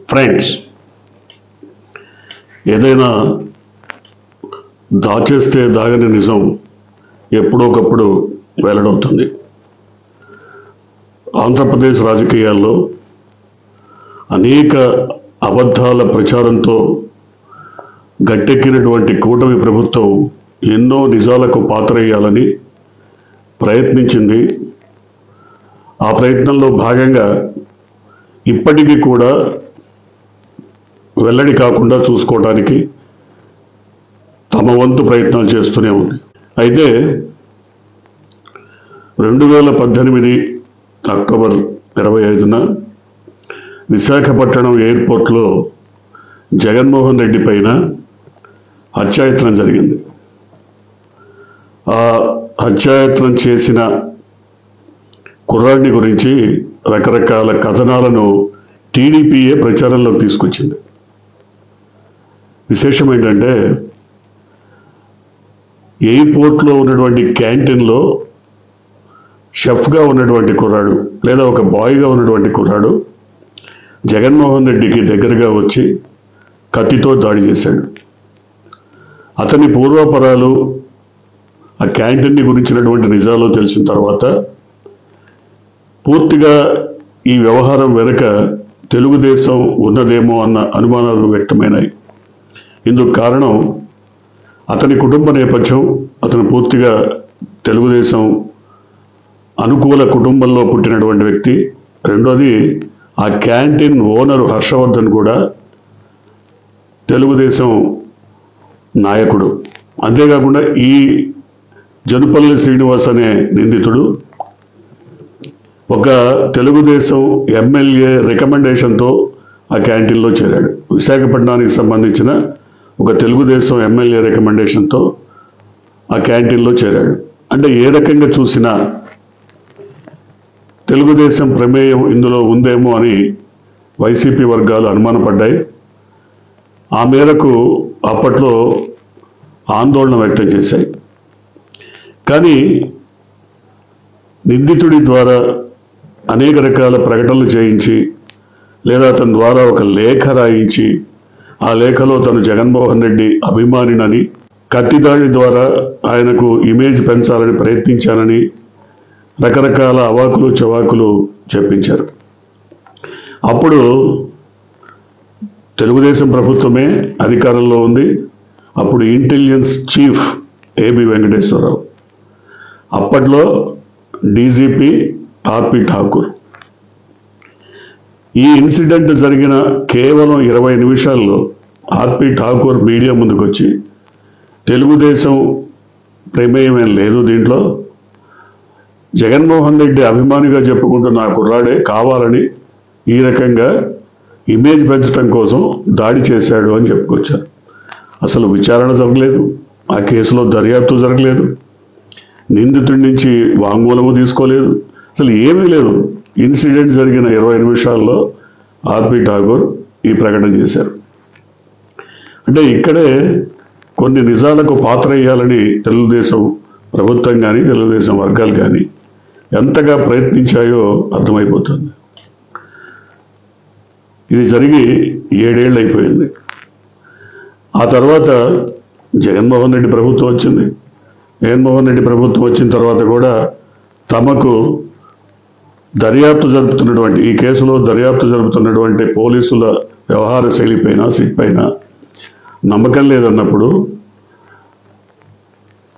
Friends, ఏదైనా దాచేస్తే దాగని నిజం ఎప్పుడోకప్పుడు వెల్లడవుతుంది. ఆంధ్రప్రదేశ్ రాజకీయాల్లో అనేక అబద్ధాల ప్రచారంతో గట్టెక్కినటువంటి కూటమి ప్రభుత్వం ఎన్నో నిజాలకు పాత్రయ్యాలని ప్రయత్నించింది. ఆ ప్రయత్నంలో భాగంగా ఇప్పటికీ కూడా వెల్లడి కాకుండా చూసుకోవడానికి తమ వంతు ప్రయత్నాలు చేస్తూనే ఉంది. అయితే 2018 అక్టోబర్ 25న విశాఖపట్నం ఎయిర్పోర్ట్లో జగన్మోహన్ రెడ్డి పైన హత్యాయత్నం జరిగింది. ఆ హత్యాయత్నం చేసిన కుర్రాడిని గురించి రకరకాల కథనాలను టీడీపీయే ప్రచారంలోకి తీసుకొచ్చింది. విశేషం ఏంటంటే, ఎయిర్పోర్ట్లో ఉన్నటువంటి క్యాంటీన్లో షెఫ్గా ఉన్నటువంటి కుర్రాడు లేదా ఒక బాయ్గా ఉన్నటువంటి కుర్రాడు జగన్మోహన్ రెడ్డికి దగ్గరగా వచ్చి కత్తితో దాడి చేశాడు. అతని పూర్వాపరాలు, ఆ క్యాంటీన్ని గురించినటువంటి నిజాలు తెలిసిన తర్వాత పూర్తిగా ఈ వ్యవహారం వెనుక తెలుగుదేశం ఉన్నదేమో అన్న అనుమానాలు వ్యక్తమైనాయి. ఇందుకు కారణం అతని కుటుంబ నేపథ్యం. అతను పూర్తిగా తెలుగుదేశం అనుకూల కుటుంబంలో పుట్టినటువంటి వ్యక్తి. రెండోది, ఆ క్యాంటీన్ ఓనరు హర్షవర్ధన్ కూడా తెలుగుదేశం నాయకుడు. అంతేకాకుండా ఈ జనుపల్లి శ్రీనివాస్ అనే నిందితుడు ఒక తెలుగుదేశం ఎమ్మెల్యే రికమెండేషన్తో ఆ క్యాంటీన్లో చేరాడు. విశాఖపట్నానికి సంబంధించిన ఒక తెలుగుదేశం ఎమ్మెల్యే రికమెండేషన్తో ఆ క్యాంటీన్లో చేరాడు. అంటే ఏ రకంగా చూసినా తెలుగుదేశం ప్రమేయం ఇందులో ఉందేమో అని వైసీపీ వర్గాలు అనుమానపడ్డాయి. ఆ మేరకు అప్పట్లో ఆందోళన వ్యక్తం చేశాయి. కానీ నిందితుడి ద్వారా అనేక రకాల ప్రకటనలు చేయించి లేదా అతని ద్వారా ఒక లేఖ రాయించి ఆ లేఖలో తను జగన్మోహన్ రెడ్డి అభిమానినని, కత్తిదాడి ద్వారా ఆయనకు ఇమేజ్ పెంచాలని ప్రయత్నించానని రకరకాల అవాకులు చవాకులు చెప్పించారు. అప్పుడు తెలుగుదేశం ప్రభుత్వమే అధికారంలో ఉంది. అప్పుడు ఇంటెలిజెన్స్ చీఫ్ ఏబి వెంకటేశ్వరరావు, అప్పట్లో డీజీపీ ఆర్పి ఠాకూర్. ఈ ఇన్సిడెంట్ జరిగిన కేవలం 20 నిమిషాల్లో ఆర్పి ఠాకూర్ మీడియా ముందుకు వచ్చి తెలుగుదేశం ప్రమేయమేం లేదు, దీంట్లో జగన్మోహన్ రెడ్డి అభిమానిగా చెప్పుకుంటున్న ఆ కుర్రాడే కావాలని ఈ రకంగా ఇమేజ్ పెంచడం కోసం దాడి చేశాడు అని చెప్పుకొచ్చారు. అసలు విచారణ జరగలేదు, ఆ కేసులో దర్యాప్తు జరగలేదు, నిందితుడి నుంచి వాంగ్మూలము తీసుకోలేదు, అసలు ఏమీ లేదు. ఇన్సిడెంట్ జరిగిన 20 నిమిషాల్లో ఆర్పి ఠాకూర్ ఈ ప్రకటన చేశారు. అంటే ఇక్కడే కొన్ని నిజాలకు పాత్ర వేయాలని తెలుగుదేశం ప్రభుత్వం కానీ తెలుగుదేశం వర్గాలు కానీ ఎంతగా ప్రయత్నించాయో అర్థమైపోతుంది. ఇది జరిగి 7 ఏళ్ళు అయిపోయింది. ఆ తర్వాత జగన్మోహన్ రెడ్డి ప్రభుత్వం వచ్చింది. జగన్మోహన్ రెడ్డి ప్రభుత్వం వచ్చిన తర్వాత కూడా తమకు దర్యాప్తు జరుపుతున్నటువంటి ఈ కేసులో దర్యాప్తు జరుపుతున్నటువంటి పోలీసుల వ్యవహార శైలిపైన, సిట్ పైన నమ్మకం లేదన్నప్పుడు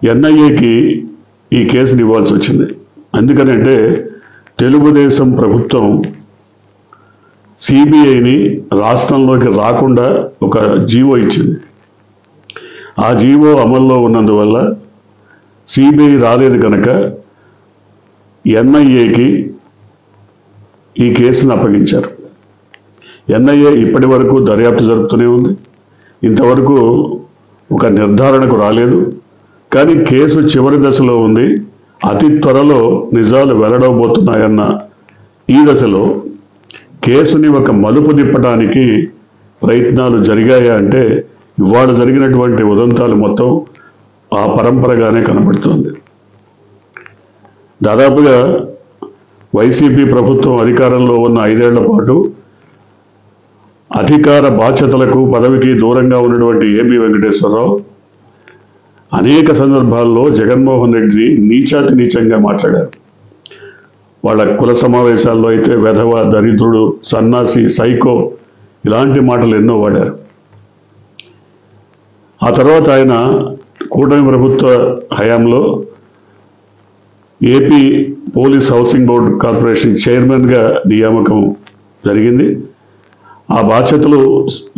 ఎన్ఐఏకి ఈ కేసుని ఇవ్వాల్సి వచ్చింది. ఎందుకనంటే తెలుగుదేశం ప్రభుత్వం సిబిఐని రాష్ట్రంలోకి రాకుండా ఒక జీవో ఇచ్చింది. ఆ జీవో అమల్లో ఉన్నందువల్ల సిబిఐ రాలేదు కనుక ఎన్ఐఏకి ఈ కేసును అప్పగించారు. ఎన్ఐఏ ఇప్పటి వరకు దర్యాప్తు జరుపుతూనే ఉంది. ఇంతవరకు ఒక నిర్ధారణకు రాలేదు. కానీ కేసు చివరి దశలో ఉంది. అతి త్వరలో నిజాలు వెల్లడవబోతున్నాయన్న ఈ దశలో కేసుని ఒక మలుపు తిప్పడానికి ప్రయత్నాలు జరిగాయా అంటే ఇవాళ జరిగినటువంటి ఉదంతాలు మొత్తం ఆ పరంపరగానే కనబడుతుంది. దాదాపుగా వైసీపీ ప్రభుత్వం అధికారంలో ఉన్న 5 ఏళ్ల పాటు అధికార బాధ్యతలకు పదవికి దూరంగా ఉన్నటువంటి ఏబి వెంకటేశ్వరరావు అనేక సందర్భాల్లో జగన్మోహన్ రెడ్డిని నీచాతి నీచంగా మాట్లాడారు. వాళ్ళ కుల సమావేశాల్లో అయితే వెధవ, దరిద్రుడు, సన్నాసి, సైకో ఇలాంటి మాటలు ఎన్నో వాడారు. ఆ తర్వాత ఆయన కూటమి ప్రభుత్వ హయాంలో AP police housing board corporation చైర్మన్గా నియామకం జరిగింది. ఆ బాధ్యతలు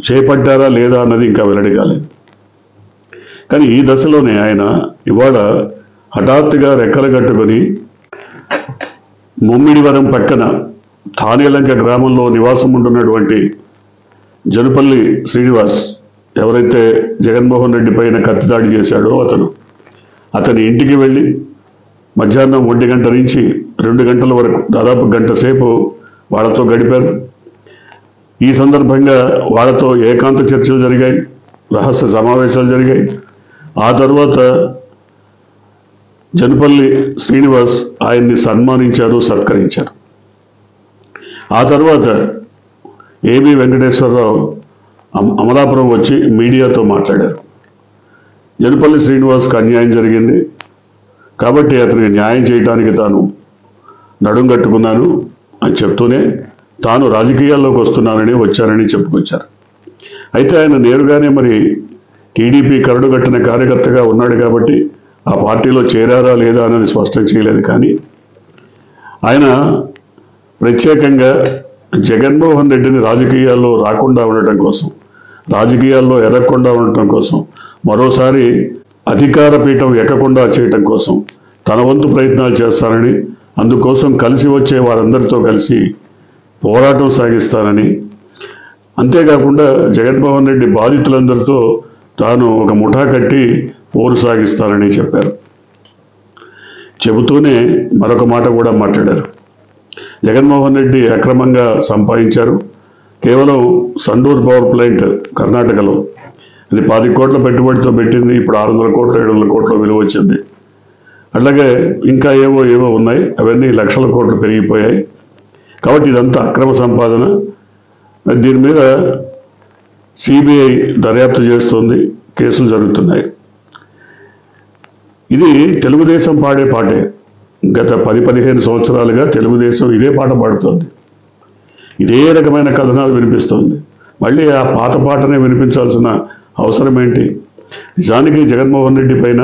చేపట్టారా లేదా అన్నది ఇంకా వెల్లడి కాలేదు. కానీ ఈ దశలోనే ఆయన ఇవాళ హఠాత్తుగా రెక్కలు కట్టుకొని ముమ్మిడివరం పక్కన తానేలంక గ్రామంలో నివాసం ఉంటున్నటువంటి జనుపల్లి శ్రీనివాస్, ఎవరైతే జగన్మోహన్ రెడ్డి పైన కత్తిదాడి చేశాడో అతని ఇంటికి వెళ్ళి మధ్యాహ్నం 1 గంట నుంచి 2 గంటల వరకు దాదాపు గంట సేపు వాళ్ళతో గడిపారు. ఈ సందర్భంగా వాళ్ళతో ఏకాంత చర్చలు జరిగాయి, రహస్య సమావేశాలు జరిగాయి. ఆ తర్వాత జనపల్లి శ్రీనివాస్ ఆయన్ని సన్మానించారు, సత్కరించారు. ఆ తర్వాత ఏబి వెంకటేశ్వరరావు అమలాపురం వచ్చి మీడియాతో మాట్లాడారు. జనపల్లి శ్రీనివాస్కి అన్యాయం జరిగింది కాబట్టి అతనికి న్యాయం చేయడానికి తాను నడుం కట్టుకున్నాను అని చెప్తూనే తాను రాజకీయాల్లోకి వచ్చానని చెప్పుకొచ్చారు. అయితే ఆయన నేరుగానే మరి టీడీపీ కరడుగట్టిన కార్యకర్తగా ఉన్నాడు కాబట్టి ఆ పార్టీలో చేరారా లేదా అన్నది స్పష్టం చేయలేదు. కానీ ఆయన ప్రత్యేకంగా జగన్మోహన్ రెడ్డిని రాజకీయాల్లో రాకుండా ఉండటం కోసం, రాజకీయాల్లో ఎదగకుండా ఉండటం కోసం, మరోసారి అధికార పీఠం ఎక్కకుండా చేయటం కోసం తన వంతు ప్రయత్నాలు చేస్తానని, అందుకోసం కలిసి వచ్చే వారందరితో కలిసి పోరాటం సాగిస్తానని, అంతేకాకుండా జగన్మోహన్ రెడ్డి బాధితులందరితో తాను ఒక ముఠా కట్టి పోరు సాగిస్తానని చెప్పారు. చెబుతూనే మరొక మాట కూడా మాట్లాడారు. జగన్మోహన్ రెడ్డి అక్రమంగా సంపాదించారు. కేవలం సండూర్ పవర్ ప్లాంట్ కర్ణాటకలో అది 10 కోట్ల పెట్టుబడితో పెట్టింది. ఇప్పుడు 600 కోట్ల 700 కోట్ల విలువ వచ్చింది. అట్లాగే ఇంకా ఏవో ఉన్నాయి, అవన్నీ లక్షల కోట్లు పెరిగిపోయాయి. కాబట్టి ఇదంతా అక్రమ సంపాదన. దీని మీద సిబిఐ దర్యాప్తు చేస్తుంది, కేసులు జరుగుతున్నాయి. ఇది తెలుగుదేశం పాడే పాటే. గత 10-15 సంవత్సరాలుగా తెలుగుదేశం ఇదే పాట పాడుతోంది, ఇదే రకమైన కథనాలు వినిపిస్తోంది. మళ్ళీ ఆ పాత పాటనే వినిపించాల్సిన అవసరం ఏంటి? నిజానికి జగన్మోహన్ రెడ్డి పైన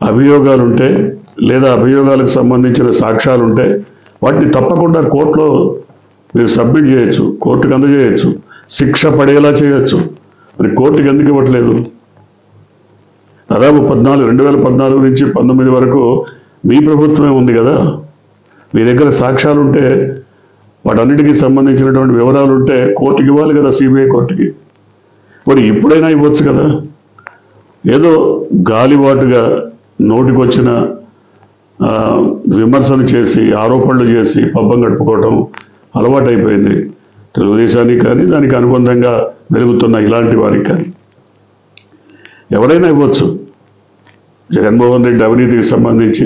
అభియోగాలుంటే లేదా అభియోగాలకు సంబంధించిన సాక్ష్యాలుంటే వాటిని తప్పకుండా కోర్టులో మీరు సబ్మిట్ చేయొచ్చు, కోర్టుకు అందజేయచ్చు, శిక్ష పడేలా చేయొచ్చు. మరి కోర్టుకు ఎందుకు ఇవ్వట్లేదు? దాదాపు 2014 నుంచి 19 వరకు మీ ప్రభుత్వమే ఉంది కదా. మీ దగ్గర సాక్ష్యాలుంటే వాటన్నిటికీ సంబంధించినటువంటి వివరాలుంటే కోర్టుకి ఇవ్వాలి కదా, సిబిఐ కోర్టుకి. మరి ఇప్పుడైనా ఇవ్వచ్చు కదా. ఏదో గాలివాటుగా నోటికొచ్చిన విమర్శలు చేసి, ఆరోపణలు చేసి పబ్బం గడుపుకోవటం అలవాటైపోయింది తెలుగుదేశానికి కానీ దానికి అనుబంధంగా వెలుగుతున్న ఇలాంటి వారికి కానీ. ఎవరైనా ఇవ్వచ్చు. జగన్మోహన్ రెడ్డి అవినీతికి సంబంధించి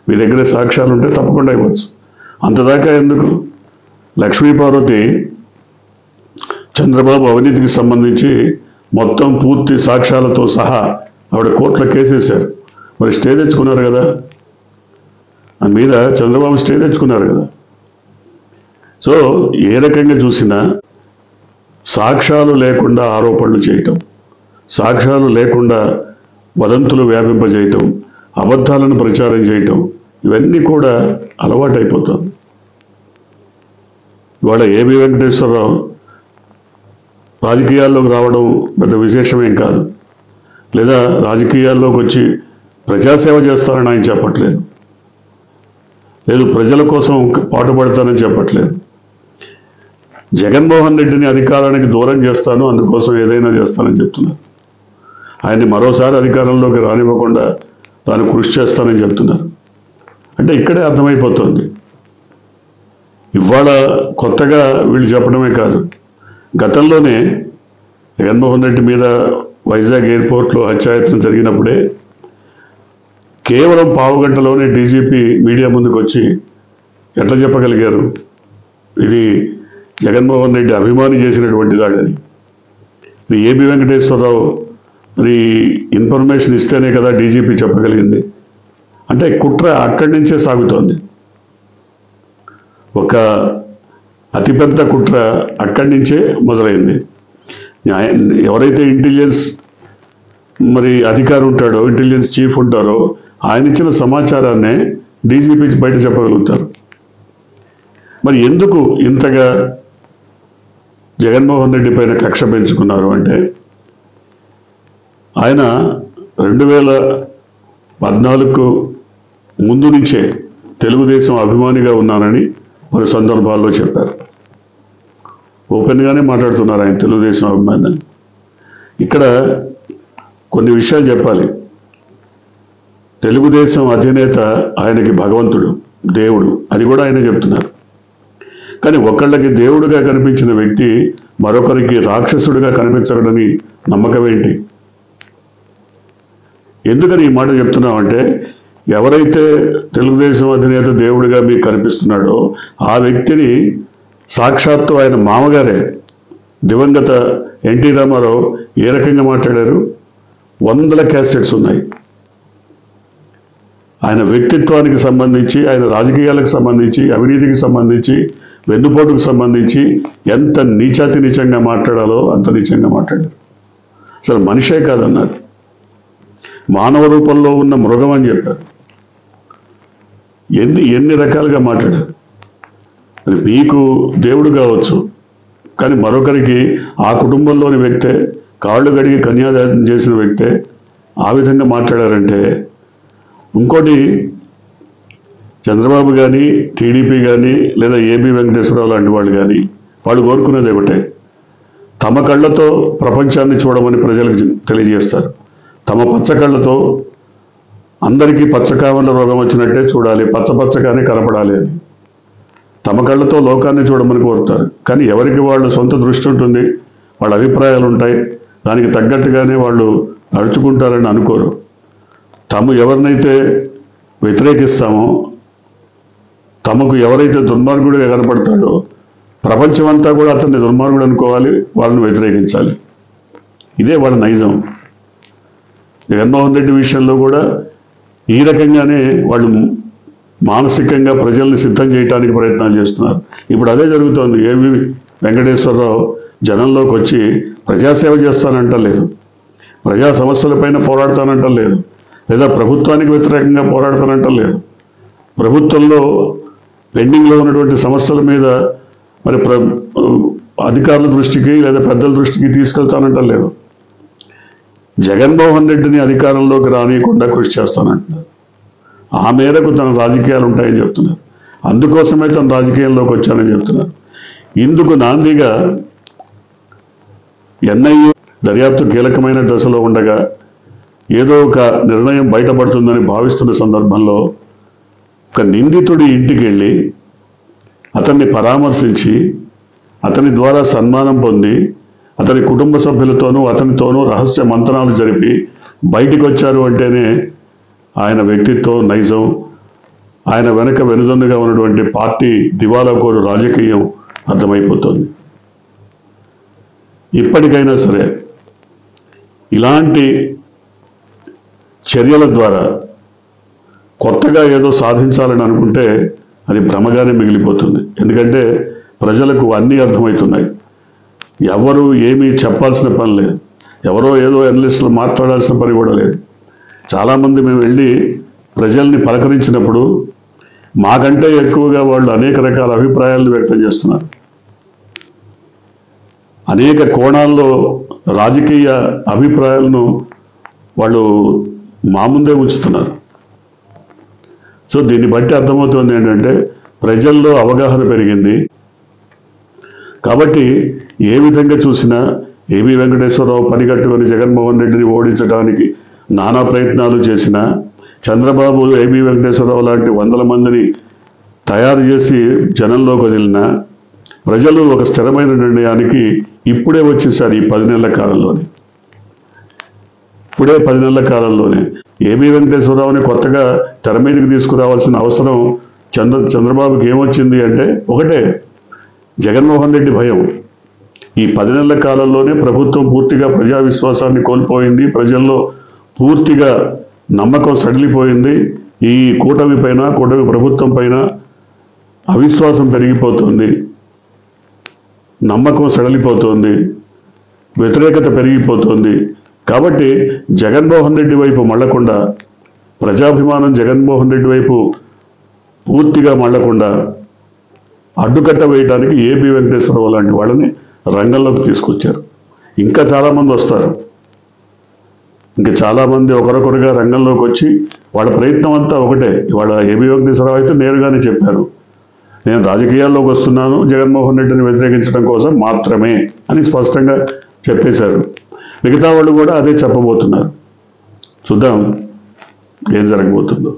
మీ దగ్గర సాక్ష్యాలుంటే తప్పకుండా ఇవ్వచ్చు. అంతదాకా ఎందుకు? లక్ష్మీపార్వతి చంద్రబాబు అవినీతికి సంబంధించి మొత్తం పూర్తి సాక్ష్యాలతో సహా ఆవిడ కోర్టులో కేసేశారు. మరి స్టే తెచ్చుకున్నారు కదా, దాని మీద చంద్రబాబు స్టే తెచ్చుకున్నారు కదా. సో ఏ రకంగా చూసినా సాక్ష్యాలు లేకుండా ఆరోపణలు చేయటం, సాక్ష్యాలు లేకుండా వదంతులు వ్యాపింపజేయటం, అబద్ధాలను ప్రచారం చేయటం, ఇవన్నీ కూడా అలవాటైపోతుంది. ఇవాళ ఏబి వెంకటేశ్వరరావు రాజకీయాల్లోకి రావడం పెద్ద విశేషమేం కాదు, లేదా రాజకీయాల్లోకి వచ్చి ప్రజాసేవ చేస్తానని ఆయన చెప్పట్లేదు, లేదు ప్రజల కోసం పాటుపడతానని చెప్పట్లేదు. జగన్మోహన్ రెడ్డిని అధికారానికి దూరం చేస్తాను, అందుకోసం ఏదైనా చేస్తానని చెప్తున్నారు. ఆయన్ని మరోసారి అధికారంలోకి రానివ్వకుండా తాను కృషి చేస్తానని చెప్తున్నారు. అంటే ఇక్కడే అర్థమైపోతుంది. ఇవాళ కొత్తగా వీళ్ళు చెప్పడమే కాదు, గతంలోనే జగన్మోహన్ రెడ్డి మీద వైజాగ్ ఎయిర్పోర్ట్లో హత్యాయత్నం జరిగినప్పుడే కేవలం 15 గంటలోనే డీజీపీ మీడియా ముందుకు వచ్చి ఎట్లా చెప్పగలిగారు ఇది జగన్మోహన్ రెడ్డి అభిమాని చేసినటువంటి దాడని. ఏబి వెంకటేశ్వరరావు మరి ఇన్ఫర్మేషన్ ఇస్తేనే కదా డీజీపీ చెప్పగలిగింది. అంటే కుట్ర అక్కడి నుంచే సాగుతోంది. ఒక అతిపెద్ద కుట్ర అక్కడి నుంచే మొదలైంది. ఎవరైతే ఇంటెలిజెన్స్ మరి అధికారి ఉంటాడో, ఇంటెలిజెన్స్ చీఫ్ ఉంటారో, ఆయన ఇచ్చిన సమాచారాన్నే డీజీపీ బయట చెప్పగలుగుతారు. మరి ఎందుకు ఇంతగా జగన్మోహన్ రెడ్డి పైన కక్ష పెంచుకున్నారు అంటే, ఆయన 2014కు ముందు నుంచే తెలుగుదేశం అభిమానిగా ఉన్నానని కొన్ని సందర్భాల్లో చెప్పారు. ఓపెన్గానే మాట్లాడుతున్నారు ఆయన తెలుగుదేశం అభిమాని. ఇక్కడ కొన్ని విషయాలు చెప్పాలి. తెలుగుదేశం అధినేత ఆయనకి భగవంతుడు, దేవుడు, అది కూడా ఆయన చెప్తున్నారు. కానీ ఒకళ్ళకి దేవుడుగా కనిపించిన వ్యక్తి మరొకరికి రాక్షసుడిగా కనిపించడని నమ్మకం ఏంటి? ఎందుకని ఈ మాట చెప్తున్నామంటే, ఎవరైతే తెలుగుదేశం అధినేత దేవుడిగా మీకు కనిపిస్తున్నాడో ఆ వ్యక్తిని సాక్షాత్తు ఆయన మామగారే దివంగత ఎన్టీ రామారావు ఏ రకంగా మాట్లాడారు? 100 క్యాసెట్స్ ఉన్నాయి. ఆయన వ్యక్తిత్వానికి సంబంధించి, ఆయన రాజకీయాలకు సంబంధించి, అవినీతికి సంబంధించి, వెన్నుపోటుకు సంబంధించి ఎంత నీచాతి నీచంగా మాట్లాడాలో అంత నీచంగా మాట్లాడారు. అసలు మనిషే కాదన్నారు. మానవ రూపంలో ఉన్న మృగం అని చెప్పారు. ఎన్ని రకాలుగా మాట్లాడారు. మరి మీకు దేవుడు కావచ్చు, కానీ మరొకరికి ఆ కుటుంబంలోని వ్యక్తే, కాళ్ళు గడిగి కన్యాదానం చేసిన వ్యక్తే ఆ విధంగా మాట్లాడారంటే, ఇంకోటి చంద్రబాబు కానీ, టీడీపీ కానీ, లేదా ఏబి వెంకటేశ్వరరావు లాంటి వాళ్ళు కానీ వాళ్ళు కోరుకునేది ఒకటే, తమ కళ్ళతో ప్రపంచాన్ని చూడమని ప్రజలకు తెలియజేస్తారు. తమ పచ్చ కళ్ళతో అందరికీ పచ్చకామల రోగం వచ్చినట్టే చూడాలి, పచ్చపచ్చగానే కనపడాలి అని తమ కళ్ళతో లోకాన్ని చూడమని కోరుతారు. కానీ ఎవరికి వాళ్ళు సొంత దృష్టి ఉంటుంది, వాళ్ళ అభిప్రాయాలు ఉంటాయి, దానికి తగ్గట్టుగానే వాళ్ళు నడుచుకుంటారని అనుకోరు. తాము ఎవరినైతే వ్యతిరేకిస్తామో, తమకు ఎవరైతే దుర్మార్గుడిగా కనపడతాడో ప్రపంచమంతా కూడా అతన్ని దుర్మార్గుడు అనుకోవాలి, వాళ్ళని వ్యతిరేకించాలి. ఇదే వాళ్ళ నైజం. జగన్మోహన్ రెడ్డి విషయంలో కూడా ఈ రకంగానే వాళ్ళు మానసికంగా ప్రజల్ని సిద్ధం చేయడానికి ప్రయత్నాలు చేస్తున్నారు. ఇప్పుడు అదే జరుగుతోంది. ఏబి వెంకటేశ్వరరావు జనంలోకి వచ్చి ప్రజాసేవ చేస్తానంటలేదు, ప్రజా సమస్యలపైన పోరాడతానంటలేదు, లేదా ప్రభుత్వానికి వ్యతిరేకంగా పోరాడతానంటలేదు, ప్రభుత్వంలో పెండింగ్లో ఉన్నటువంటి సమస్యల మీద మరి అధికారుల దృష్టికి లేదా పెద్దల దృష్టికి తీసుకెళ్తానంటలేదు. జగన్మోహన్ రెడ్డిని అధికారంలోకి రానియకుండా కృషి చేస్తానంటున్నారు. ఆ మేరకు తన రాజకీయాలు ఉంటాయని చెప్తున్నారు. అందుకోసమే తన రాజకీయాల్లోకి వచ్చానని చెప్తున్నారు. ఇందుకు నాందిగా ఎన్ఐఏ దర్యాప్తు కీలకమైన దశలో ఉండగా ఏదో ఒక నిర్ణయం బయటపడుతుందని భావిస్తున్న సందర్భంలో ఒక నిందితుడి ఇంటికి వెళ్ళి అతన్ని పరామర్శించి అతని ద్వారా సన్మానం పొంది అతని కుటుంబ సభ్యులతోనూ అతనితోనూ రహస్య మంతనాలు జరిపి బయటికి వచ్చారు అంటేనే ఆయన వ్యక్తిత్వం, నైజం, ఆయన వెనక వెనుదన్నుగా ఉన్నటువంటి పార్టీ దివాలాకోరు రాజకీయం అర్థమైపోతుంది. ఇప్పటికైనా సరే ఇలాంటి చర్యల ద్వారా కొత్తగా ఏదో సాధించాలని అనుకుంటే అది భ్రమగానే మిగిలిపోతుంది. ఎందుకంటే ప్రజలకు అన్నీ అర్థమవుతున్నాయి. ఎవరు ఏమీ చెప్పాల్సిన పని లేదు, ఎవరో ఏదో అనలిస్టులు మాట్లాడాల్సిన పని కూడా లేదు. చాలామంది మేము వెళ్ళి ప్రజల్ని పలకరించినప్పుడు మాకంటే ఎక్కువగా వాళ్ళు అనేక రకాల అభిప్రాయాలను వ్యక్తం చేస్తున్నారు. అనేక కోణాల్లో రాజకీయ అభిప్రాయాలను వాళ్ళు మా ముందే ఉంచుతున్నారు. సో దీన్ని బట్టి అర్థమవుతుంది ఏంటంటే ప్రజల్లో అవగాహన పెరిగింది. కాబట్టి ఏ విధంగా చూసినా ఏబి వెంకటేశ్వరరావు పనిగట్టుకొని జగన్మోహన్ రెడ్డిని ఓడించడానికి నానా ప్రయత్నాలు చేసినా, చంద్రబాబు ఏబి వెంకటేశ్వరరావు లాంటి 100 మందిని తయారు చేసి జనంలోకి వదిలినా ప్రజలు ఒక స్థిరమైన నిర్ణయానికి ఇప్పుడే వచ్చేసారు. ఈ 10 నెలల కాలంలోనే, ఇప్పుడే 10 నెలల కాలంలోనే ఏబి వెంకటేశ్వరరావుని కొత్తగా తెర మీదకి తీసుకురావాల్సిన అవసరం చంద్రబాబుకి ఏమొచ్చింది అంటే ఒకటే, జగన్మోహన్ రెడ్డి భయం ఈ 10 నెలల కాలంలోనే ప్రభుత్వం పూర్తిగా ప్రజా విశ్వాసాన్ని కోల్పోయింది, ప్రజల్లో పూర్తిగా నమ్మకం సడిలిపోయింది, ఈ కూటమి ప్రభుత్వం పైన అవిశ్వాసం పెరిగిపోతుంది, నమ్మకం సడలిపోతుంది, వ్యతిరేకత పెరిగిపోతుంది. కాబట్టి జగన్మోహన్ రెడ్డి వైపు మళ్ళకుండా, ప్రజాభిమానం జగన్మోహన్ రెడ్డి వైపు పూర్తిగా మళ్ళకుండా అడ్డుకట్ట వేయడానికి ఏపీ వెంకటేశ్వరరావు లాంటి వాళ్ళని రంగంలోకి తీసుకొచ్చారు. ఇంకా చాలామంది వస్తారు. ఇంకా చాలామంది ఒకరొకరుగా రంగంలోకి వచ్చి వాళ్ళ ప్రయత్నం అంతా ఒకటే. ఇవాళ ఏపీ వెంకటేశ్వరరావు అయితే నేరుగానే చెప్పారు, నేను రాజకీయాల్లోకి వస్తున్నాను జగన్మోహన్ రెడ్డిని వ్యతిరేకించడం కోసం మాత్రమే అని స్పష్టంగా చెప్పేశారు. మిగతా వాళ్ళు కూడా అదే చెప్పబోతున్నారు. చూద్దాం ఏం జరగబోతుందో.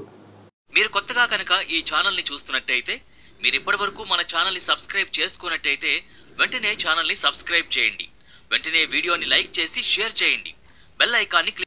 మీరు కొత్తగా కనుక ఈ ఛానల్ ని చూస్తున్నట్టయితే, మీరు ఇప్పటివరకు మన ఛానల్ ని సబ్స్క్రైబ్ చేసుకున్నట్టయితే వెంటనే ఛానల్ ని సబ్స్క్రైబ్ చేయండి. వెంటనే వీడియోని లైక్ చేసి షేర్ చేయండి. బెల్ ఐకాన్ని